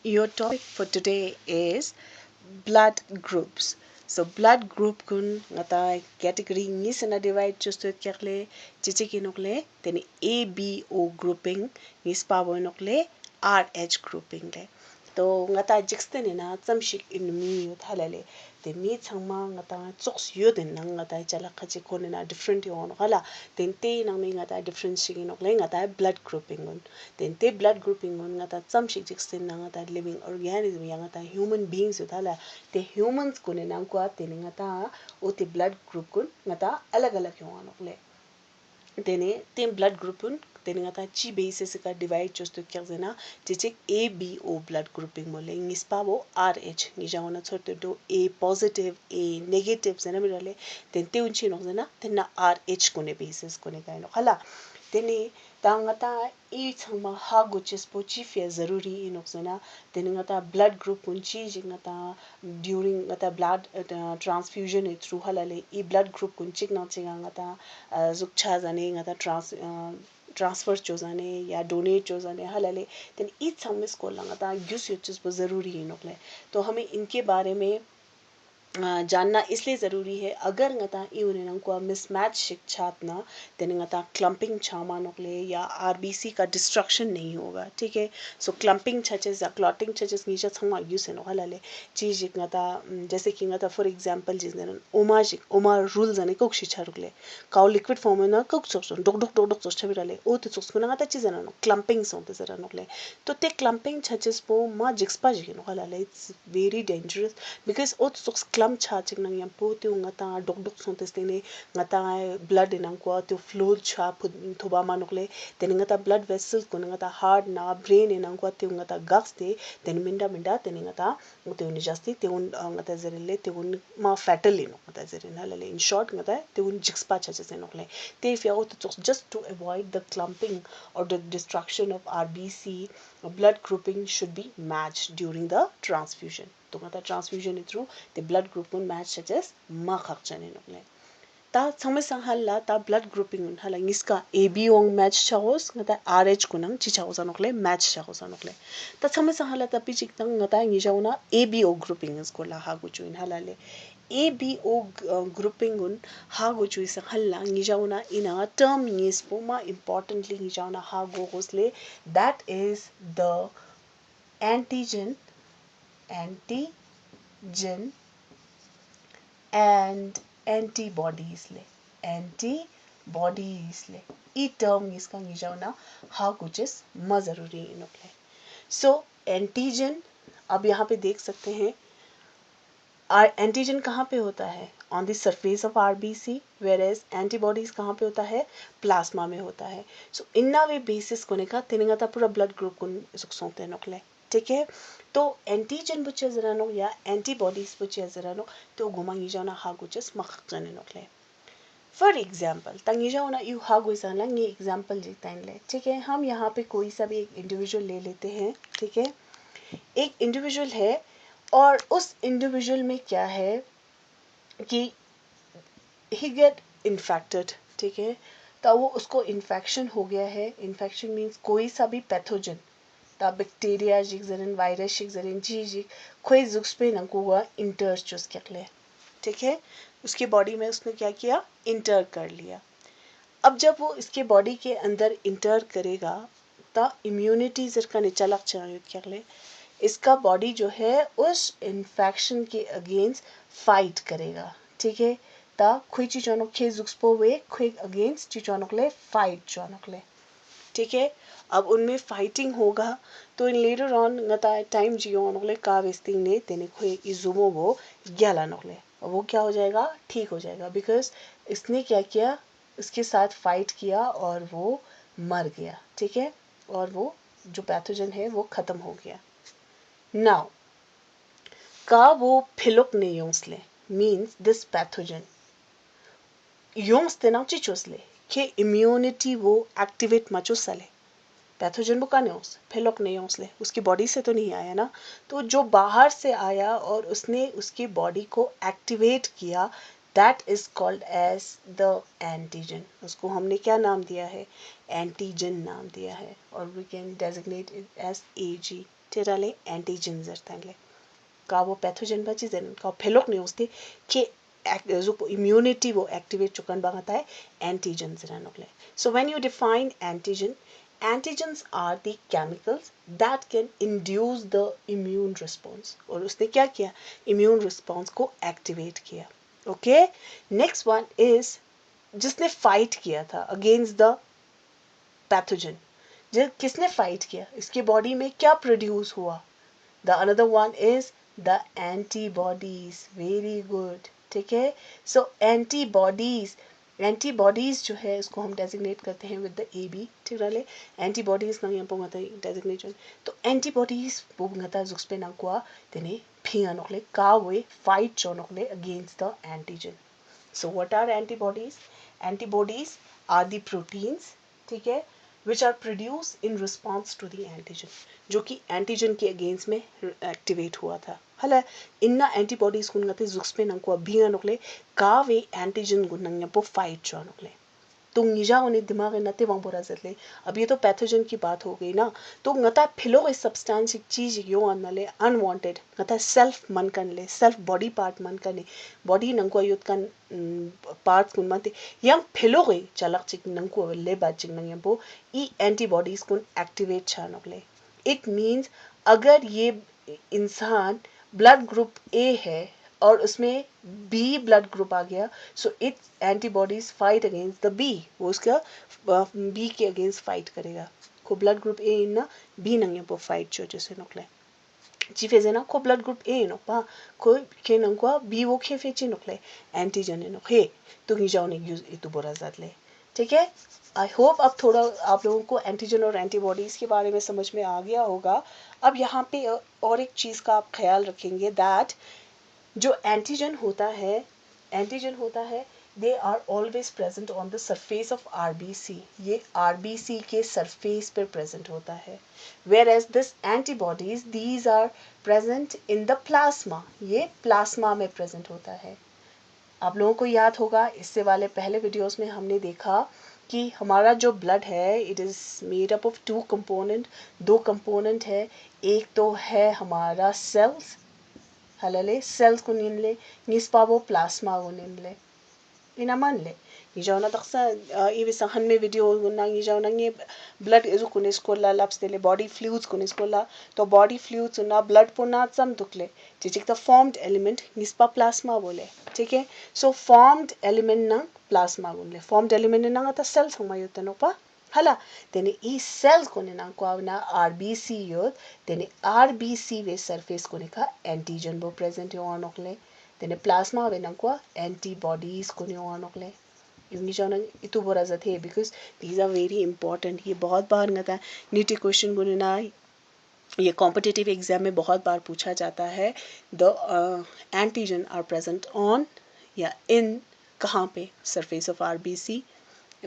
Your topic for today is blood groups. So blood group kun ngata category ni sana divide chusto kyakle chichikinokle teni ABO grouping ni spawo nokle RH grouping le. To ngata jixten na tsamshik in mi yot halale te mi changma ngata tsoks yoden nang ngata chala khachi konena different yon hala tente nang mi ngata different shigin nokle ngata blood grouping un tente blood grouping un ngata tsamshik jixten na ngata living organism ya ngata human beings yot hala te humans kone nang kwa te ngata o te blood group kun ngata alag alag yon nokle tene tem blood group un tene ngata chi basis ka divide chosto kyakzena tichik ABO blood grouping mole ngispabo RH ni jangona choto do A positive A negative zena mirale tente unchi nokzena tena RH kone basis kone kaino khala tene tangata e changma ha goches po chi fe zaruri inokzena tene ngata blood group unchi jingata during ngata blood transfusion through halale e blood group kunchik na chinga ngata zukcha zane ngata transfer चोजाने या donate चोजाने हलाले तेन ईद सम्मिस को लंगता use यूचस पर ज़रूरी है नोकले तो हमें इनके बारे में जानना इसलिए ज़रूरी है अगर ngata इउनेनं को मिसमैच शिक्षात ना तेने ngata क्लम्पिंग छामा नोकले या आरबीसी का डिस्ट्रक्शन नहीं होगा ठीक है सो क्लम्पिंग छचेस या क्लॉटिंग छचेस नीचे छंगा यूज है नोका लाले चीज ngata जैसे कि ngata फॉर एग्जांपल जिसने ओमा रूल जाने को शिक्षा रुकले काउ लिक्विड फॉर्म में ना कुक सोच डोक डोक डोक डोक सोच बिराले ओ तो सोच को ngata चीज ना क्लम्पिंग सोते जरा नोकले तो ते क्लम्पिंग छचेस पो मा जिक्सपा जी नोका लाले इट्स वेरी डेंजरस बिकॉज़ ओ तो क्लम cha nang yang po tu ngata dok dok son testine ngata blood nang ko tu flow cha thoba manukle ten ngata blood vessels ko ngata heart na brain nang ko tu ngata gax te ten minda ten ngata tu ni jasti te un ngata zerele te un ma fatal no ngata zerena lale in short ngata te un jixpa cha se nokle te if you to just to avoid the clumping or the destruction of RBC blood grouping should be matched during the transfusion तो ngata transfusion through the blood group kun match such as ma khak chane nokle ta samay sang halla ta blood grouping un hala ngiska AB ong match chagos ngata RH kunang chi chagos nokle match chagos nokle ta samay sang halla ta pichik tang ngata ngi jauna ABO grouping is ko la ha gu chuin hala le ABO grouping un ha gu chui sang halla ngi jauna ina term is poma importantly ngi jauna ha go gosle that is the antigen and antibodies ले ई term इसका निजावना हा कुछ इस मजरूरी इनोक्ले सो antigen अब यहाँ पे देख सकते हैं एंटीजन कहाँ पे होता है on the surface of RBC whereas antibodies कहाँ पे होता है प्लाज्मा में होता है सो इन्ना वे बेसिस कोने का तेनेगा ता पूरा ब्लड ग्रुप को सोते नोकले ठीक है तो एंटीजन बुचे जरानो या एंटीबॉडीज बुचे जरानो तो घुमांगी जाना हा गुचस मखक जाने नोकले फॉर एग्जाम्पल तंगी जाओ ना यू हा गुइसा ना ये एग्जाम्पल जीता है ले ठीक है हम यहाँ पे कोई सा भी एक इंडिविजुअल ले लेते हैं ठीक है एक इंडिविजुअल है और उस इंडिविजुअल में क्या है कि ही गेट इन्फेक्टेड ठीक है तो वो उसको इन्फेक्शन हो गया है इन्फेक्शन मीन्स कोई सा भी पैथोजन ता बैक्टीरिया जिक जरन वायरस जिक जरन जी कोई जुक्स पे ना को इंटर चूस कर ले ठीक है उसके बॉडी में उसने क्या किया इंटर कर लिया अब जब वो इसके बॉडी के अंदर इंटर करेगा ता इम्यूनिटी जर का नीचा लग चाहिए क्या ले इसका बॉडी जो है उस इन्फेक्शन के अगेंस्ट फाइट करेगा ठीक है ता खुई चिचोनक खे जुक्सपो वे खुई अगेंस्ट चिचोनक ले फाइट चोनक ले ठीक है अब उनमें फाइटिंग होगा तो इन लेटर ऑन ngata टाइम जियो नोले का वेस्टिंग ने तेने खुई इजुमो वो ग्याला नोले वो क्या हो जाएगा ठीक हो जाएगा बिकॉज इसने क्या किया इसके साथ फाइट किया और वो मर गया ठीक है और वो जो पैथोजन है वो खत्म हो गया नाउ का वो फिलुक ने योंसले मीन्स दिस पैथोजन योंस तेना चिचोसले के इम्यूनिटी वो एक्टिवेट मचोसले पैथोजन वो का न्योस फिलुक ने योंसले उसकी बॉडी से तो नहीं आया ना तो जो बाहर से आया और उसने उसकी बॉडी को एक्टिवेट किया that is called as the antigen. उसको हमने क्या नाम दिया है? एंटीजन नाम दिया है. और we can designate it as AG. तेराले एंटीजन जरतांगले का वो पैथोजन बची जन का फेलोक ने उसते के जो इम्यूनिटी वो एक्टिवेट चुकन बागता है एंटीजन जरनोगले. So when you define antigen, antigens are the chemicals that can induce the immune response. और उसने क्या किया? immune response को activate किया. ओके, नेक्स्ट वन इज जिसने फाइट किया था अगेंस्ट द पैथोजन. किसने फाइट किया? इसकी बॉडी में क्या प्रोड्यूस हुआ? The another one is the antibodies. Very good. ठीक है, सो एंटीबॉडीज, एंटीबॉडीज जो है इसको हम डेजिग्नेट करते हैं विद द ए बी. ठीक है, एंटीबॉडीज ना यहाँ पर डेजिग्नेशन. तो एंटीबॉडीज वो ngata जुक्स पे ना कुआ तेने फिंगा नोकले का वे फाइट जो नोकले against the antigen. So what are antibodies? Antibodies are the proteins, ठीक है, which are produced in response to the antigen, जो कि एंटीजन के अगेंस्ट में एक्टिवेट हुआ था. हला इन्ना एंटीबॉडीज कुन गते जुक्स पे नंको अभिंगा नोकले का वे एंटीजन गुन नंगे पो फाइट जो नोकले. तो निजा उन्हें दिमाग में नते वंग बोरा जतले. अब ये तो पैथोजन की बात हो गई ना. तो ngata फिलो इस सब्सटेंस एक चीज यो अनले अनवांटेड ngata सेल्फ मन कन ले, सेल्फ बॉडी पार्ट मन कने बॉडी नंको युत कन पार्ट्स कुन मते yang फिलो गई चलक चिक नंको ले बा चिक नंगे बो ई एंटीबॉडीज कुन एक्टिवेट छानोगले. इट मींस अगर ये इंसान ब्लड ग्रुप ए है और उसमें बी ब्लड ग्रुप आ गया, so it antibodies fight against the B. वो उसका बी के अगेंस्ट फाइट करेगा. को ब्लड ग्रुप ए ना बी नंगे पो फाइट जो जैसे नोकले चिफेजे ना को ब्लड ग्रुप ए नो पा को के नंगवा बी वो के फेची नोकले एंटीजन नो हे तो ही जाओ ने यूज इतु बोरा जातले. ठीक है, आई होप अब थोड़ा आप लोगों को एंटीजन और एंटीबॉडीज के बारे में समझ में आ गया होगा. अब यहाँ पे और एक चीज का आप ख्याल रखेंगे दैट जो एंटीजन होता है they are always present on the surface of RBC. ये आरबीसी के सरफेस पर प्रेजेंट होता है. Whereas this antibodies these are present in the plasma. ये प्लाज्मा में प्रेजेंट होता है. आप लोगों को याद होगा इससे वाले पहले वीडियोस में हमने देखा कि हमारा जो ब्लड है it is made up of two component. दो कंपोनेंट है. एक तो है हमारा cells, halale cells ko ninle nispabo plasma ko ninle inaman le nijaw na taksa ibi sa hanme video na nijaw na ngi blood ezu kunis ko la laps dele body fluids kunis ko la to body fluids na blood po na sam dukle जिचिक the formed element nispa plasma बोले. ठीक है, so formed element ना plasma बोले. formed element ना आता cells हमारे होते हैं ना hala तेने ई सेल्स कोने ना को आवना आरबीसी योद तेने आरबीसी वे सरफेस कोने का एंटीजन वो प्रेजेंट हो आनोकले तेने प्लाज्मा वे ना को एंटीबॉडीज कोने हो आनोकले. यूनी जाना इतु बोरा जाते हैं because these are very important. ये बहुत बार नता नीटी क्वेश्चन बोले ना ये कॉम्पिटिटिव एग्जाम में बहुत बार पूछा जाता है. The antigen are present on या इन कहाँ पे surface of RBC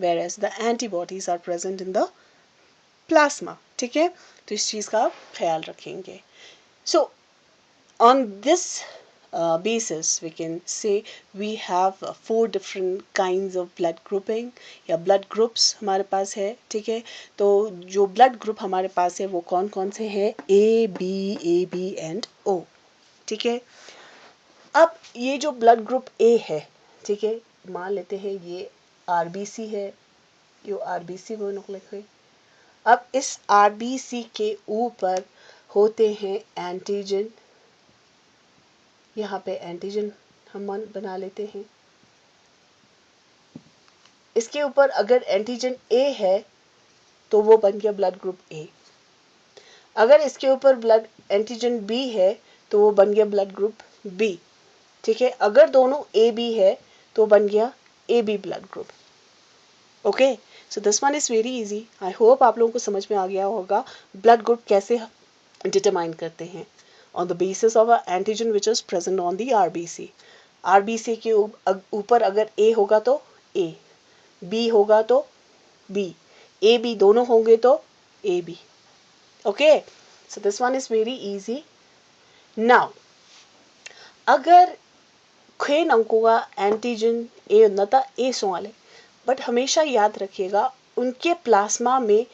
whereas the antibodies are present in the plasma. ठीक है, तो इस चीज़ का आप ख्याल रखेंगे. So on this basis we can say we have 4 different kinds of blood grouping या blood groups हमारे पास है. ठीक है, तो जो blood group हमारे पास है वो कौन कौन से हैं? A, B, AB and O. ठीक है, अब ये जो blood group A है, ठीक है, मान लेते हैं ये आरबीसी है. यो आरबीसी वो नुकले हुए. अब इस आरबीसी के ऊपर होते हैं एंटीजन. यहाँ पे एंटीजन हम बना लेते हैं. इसके ऊपर अगर एंटीजन ए है तो वो बन गया ब्लड ग्रुप ए. अगर इसके ऊपर ब्लड एंटीजन बी है तो वो बन गया ब्लड ग्रुप बी. ठीक है, अगर दोनों ए बी है तो बन गया A B blood group. Okay, so this one is very easy. I hope आप लोगों को समझ में आ गया होगा ब्लड ग्रुप कैसे डिटरमाइन करते हैं on the basis of a antigen which is present on the RBC. RBC के ऊपर अगर ए होगा तो ए, बी होगा तो बी, ए बी दोनों होंगे तो A B. Okay, so this one is very easy. Now अगर खे नंकुगा एंटीजन ए नता ए सोंगाले, बट हमेशा याद रखिएगा उनके प्लाज्मा में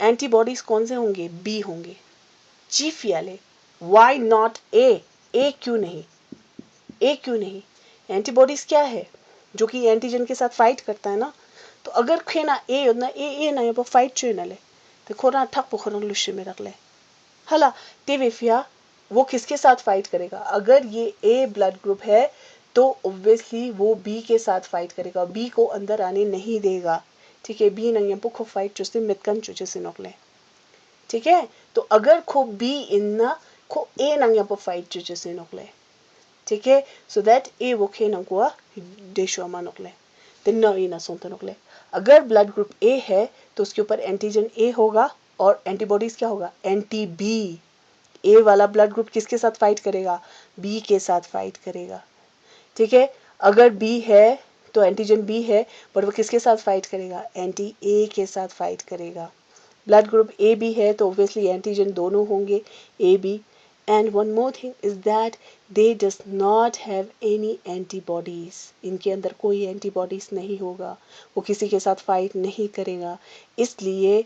एंटीबॉडीज कौन से होंगे, बी होंगे। चीफ याले वाई नॉट ए क्यों नहीं, ए क्यों नहीं? एंटीबॉडीज क्या है जो कि एंटीजन के साथ फाइट करता है ना। तो अगर खेना ए उतना ए ना ये फाइट चुनले तो खोना ठक पोखरन लुष्य में रख ले हला तेवेफिया वो किसके साथ फाइट करेगा? अगर ये ए ब्लड ग्रुप है तो ऑब्वियसली वो बी के साथ फाइट करेगा, बी को अंदर आने नहीं देगा। ठीक है, बी नंगे को फाइट चुस्ते मितकन चुचे से नोकले। ठीक है, तो अगर खो बी इन्ना खो ए नंगे फाइट चुचे से नोकले। ठीक है, सो दैट ए वो खे नंगुआ देशो मा नोकले तिन्ना ई ना सोंते नोकले। अगर ब्लड ग्रुप ए है तो उसके ऊपर एंटीजन ए होगा और एंटीबॉडीज क्या होगा, एंटी बी। ए वाला ब्लड ग्रुप किसके साथ फाइट करेगा, बी के साथ फाइट करेगा। ठीक है, अगर बी है तो एंटीजन बी है, पर वो किसके साथ फाइट करेगा, एंटी ए के साथ फाइट करेगा। ब्लड ग्रुप ए बी है तो ऑब्वियसली एंटीजन दोनों होंगे, A B. And one more thing is that they does not have any antibodies, इनके अंदर कोई एंटीबॉडीज नहीं होगा, वो किसी के साथ फाइट नहीं करेगा। इसलिए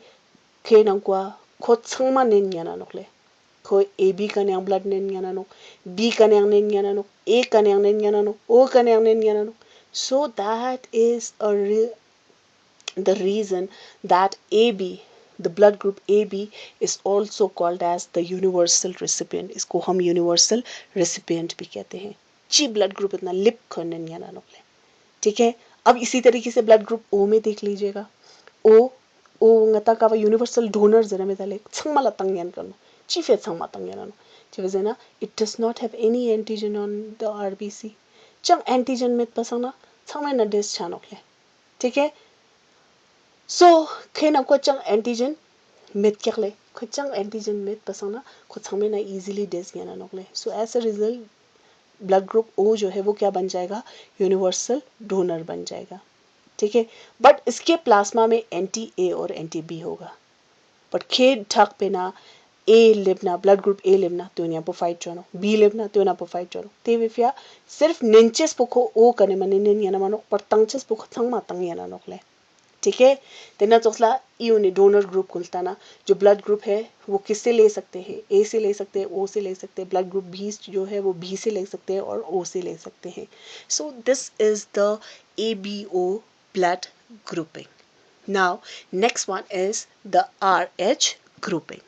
खे नंकुआ खुद संगमा नेन्याना नोकले कोई ए बी कन्यां ब्लड नेन्याना नो, बी कन्यां नेन्याना नो, ए कन्यां नेन्याना नो, ओ कन्यां नेन्याना नो। So that is the reason that AB, the blood group AB, is also called as the universal recipient. इसको हम universal recipient भी कहते हैं। जी ब्लड ग्रुप इतना लिप खनन ना नोकले। ठीक है, अब इसी तरीके से ब्लड ग्रुप ओ में देख लीजिएगा। ओ ngata का यूनिवर्सल डोनर जरा में दाले छंगमाला तंगयान करनो चीफे छंगमा तंगयान चिवजेना it does not have any antigen on the RBC चंग एंटीजन में पसंगना छंगमे न डेस छानोकले। ठीक है, सो खेना को चंग एंटीजन मित केले को चंग एंटीजन मित पसंगना को छंगमे न इजीली डेस याना नोकले। So as a result blood group O जो है वो क्या बन जाएगा, यूनिवर्सल डोनर बन जाएगा। ठीक है, बट इसके प्लाज्मा में एंटी ए और एंटी बी होगा। बट खेड ठक पे ना ए लिबना ब्लड ग्रुप ए लिबना तो यहाँ पर फाइट चलो, बी लिबना तो यहाँ पर फाइट चलो। ते विफिया सिर्फ निंचेस पोखो ओ कने मने निन याना मानो पर तंगचेस पोखो तंग मा तंग याना नोकले। ठीक है, तेना चोसला इउने डोनर ग्रुप कुलताना जो ब्लड ग्रुप है वो किससे ले सकते हैं, ए से ले सकते हैं, ओ से ले सकते हैं। ब्लड ग्रुप बी जो है वो बी से ले सकते हैं और ओ से ले सकते हैं। So this is the ABO blood grouping. Now next one is the RH grouping.